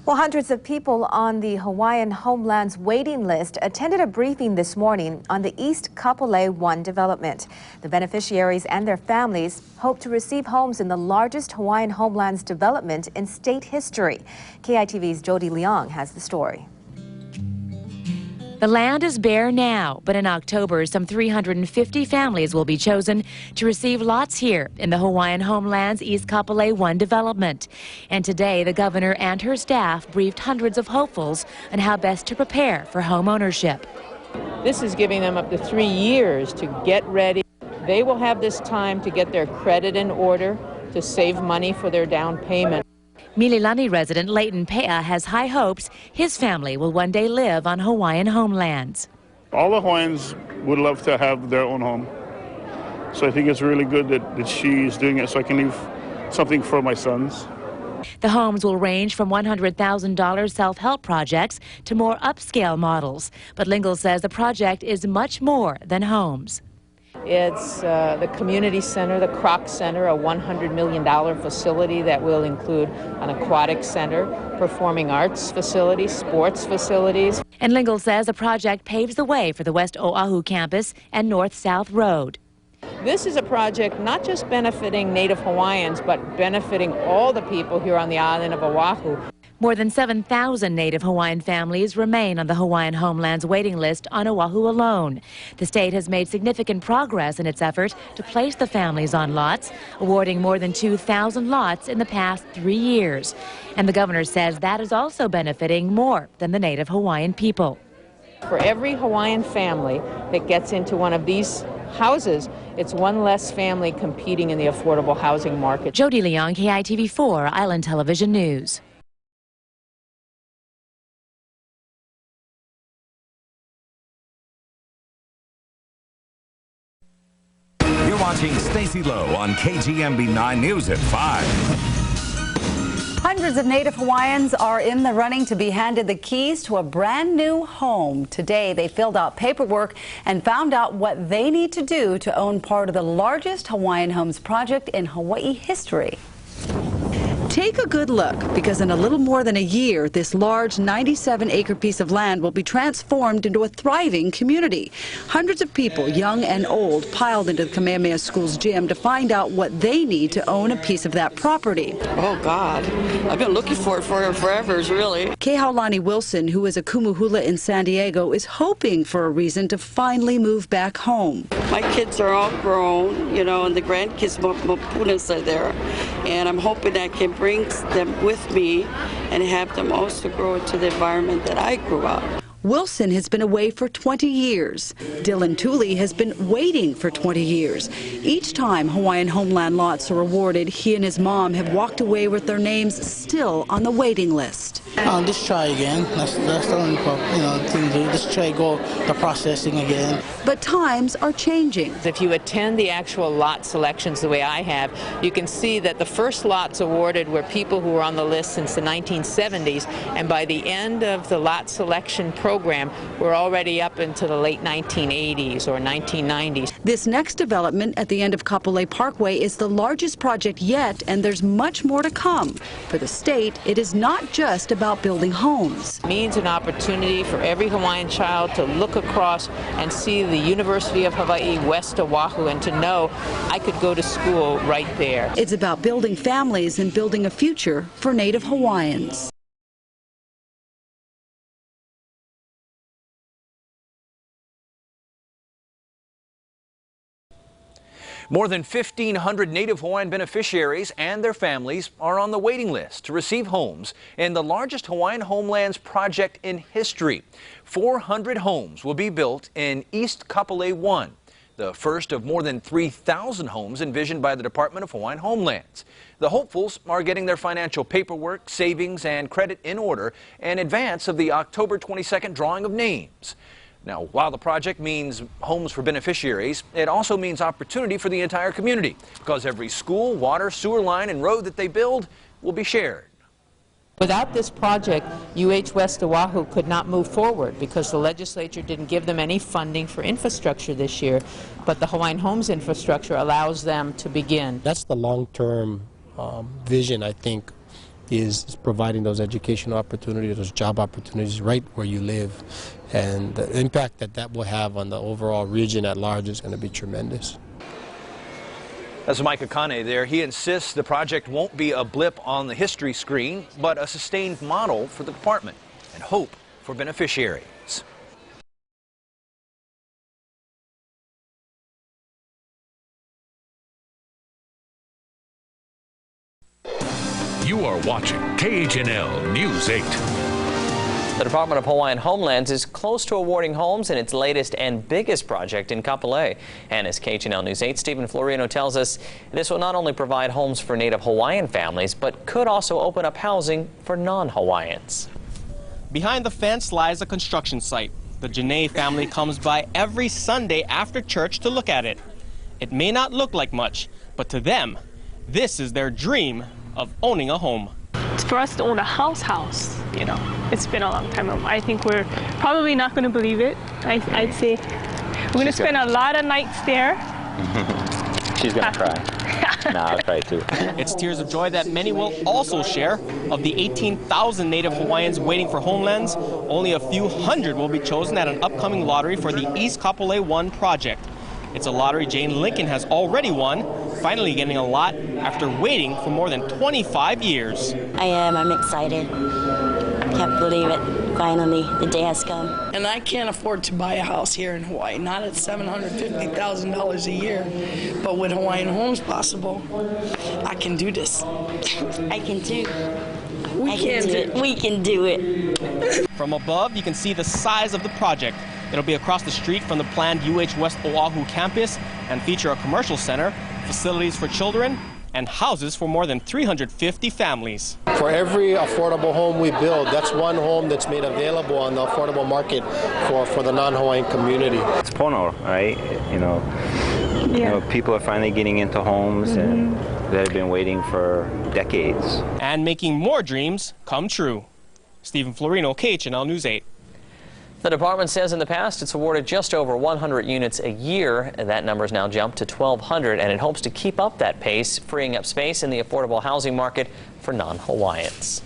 Well, hundreds of people on the Hawaiian Homeland's waiting list attended a briefing this morning on the East Kapolei One Development. The beneficiaries and their families hope to receive homes in the largest Hawaiian Homelands development in state history. KITV's Jody Leong has the story. The land is bare now, but in October, some 350 families will be chosen to receive lots here in the Hawaiian Homeland's East Kapolei One Development. And today, the governor and her staff briefed hundreds of hopefuls on how best to prepare for home ownership. This is giving them up to 3 years to get ready. They will have this time to get their credit in order, to save money for their down payment. Mililani resident Leighton Pea has high hopes his family will one day live on Hawaiian homelands. All the Hawaiians would love to have their own home. So I think it's really good that she's doing it so I can leave something for my sons. The homes will range from $100,000 self-help projects to more upscale models. But Lingle says the project is much more than homes. It's the community center, the Kroc Center, a $100 million facility that will include an aquatic center, performing arts facilities, sports facilities. And Lingle says the project paves the way for the West Oahu campus and North-South Road. This is a project not just benefiting Native Hawaiians, but benefiting all the people here on the island of Oahu. More than 7,000 Native Hawaiian families remain on the Hawaiian Homeland's waiting list on Oahu alone. The state has made significant progress in its effort to place the families on lots, awarding more than 2,000 lots in the past 3 years. And the governor says that is also benefiting more than the Native Hawaiian people. For every Hawaiian family that gets into one of these houses, it's one less family competing in the affordable housing market. Jody Leong, KITV4 Island Television News. You're watching Stacy Lowe on KGMB 9 News at 5. Hundreds of Native Hawaiians are in the running to be handed the keys to a brand new home. Today, they filled out paperwork and found out what they need to do to own part of the largest Hawaiian Homes project in Hawaii history. Take a good look, because in a little more than a year, this large 97-acre piece of land will be transformed into a thriving community. Hundreds of people, young and old, piled into the Kamehameha School's gym to find out what they need to own a piece of that property. Oh, God. I've been looking for it for forever, really. Kehaulani Wilson, who is a kumuhula in San Diego, is hoping for a reason to finally move back home. My kids are all grown, you know, and the grandkids, mapunas, are there. And I'm hoping I can bring them with me and have them also grow into the environment that I grew up. Wilson has been away for 20 years. Dylan Tooley has been waiting for 20 years. Each time Hawaiian Homeland lots are awarded, he and his mom have walked away with their names still on the waiting list. Just try again. That's the only thing to do. Just try go the processing again. But times are changing. If you attend the actual lot selections the way I have, you can see that the first lots awarded were people who were on the list since the 1970s, and by the end of the lot selection program, we're already up into the late 1980s or 1990s. This next development at the end of Kapolei Parkway is the largest project yet, and there's much more to come. For the state, it is not just about building homes. It means an opportunity for every Hawaiian child to look across and see the University of Hawaii, West Oahu, and to know I could go to school right there. It's about building families and building a future for Native Hawaiians. More than 1,500 Native Hawaiian beneficiaries and their families are on the waiting list to receive homes in the largest Hawaiian Homelands project in history. 400 homes will be built in East Kapolei One, the first of more than 3,000 homes envisioned by the Department of Hawaiian Homelands. The hopefuls are getting their financial paperwork, savings, and credit in order in advance of the October 22nd drawing of names. Now, while the project means homes for beneficiaries, it also means opportunity for the entire community, because every school, water, sewer line, and road that they build will be shared. Without this project, UH West Oahu could not move forward because the legislature didn't give them any funding for infrastructure this year, but the Hawaiian Homes infrastructure allows them to begin. That's the long-term vision, I think, is providing those educational opportunities, those job opportunities right where you live. And the impact that that will have on the overall region at large is going to be tremendous. That's Mike Akane there. He insists the project won't be a blip on the history screen, but a sustained model for the department and hope for beneficiaries. You are watching KHNL News 8. The Department of Hawaiian Homelands is close to awarding homes in its latest and biggest project in Kapolei. And as KHNL News 8 Stephen Florino tells us, this will not only provide homes for Native Hawaiian families, but could also open up housing for non-Hawaiians. Behind the fence lies a construction site. The Janae family comes by every Sunday after church to look at it. It may not look like much, but to them, this is their dream of owning a home. For us to own a house, you know, it's been a long time. I think we're probably not going to believe it. I'd say we're going to spend a lot of nights there. She's going to cry. No, I'll cry too. It's tears of joy that many will also share. Of the 18,000 Native Hawaiians waiting for homelands, only a few hundred will be chosen at an upcoming lottery for the East Kapolei One project. It's a lottery Jane Lincoln has already won, finally getting a lot after waiting for more than 25 years. I'm excited. Can't believe it. Finally, the day has come. And I can't afford to buy a house here in Hawaii, not at $750,000 a year. But with Hawaiian Homes possible, I can do this. I can too. We can do it. We can do it. From above, you can see the size of the project. It'll be across the street from the planned UH West Oahu campus and feature a commercial center, facilities for children, and houses for more than 350 families. For every affordable home we build, that's one home that's made available on the affordable market for the non-Hawaiian community. It's pono, right? You know, people are finally getting into homes and they've been waiting for decades. And making more dreams come true. Stephen Florino, KHNL News 8. The department says in the past it's awarded just over 100 units a year. That number's now jumped to 1,200, and it hopes to keep up that pace, freeing up space in the affordable housing market for non-Hawaiians.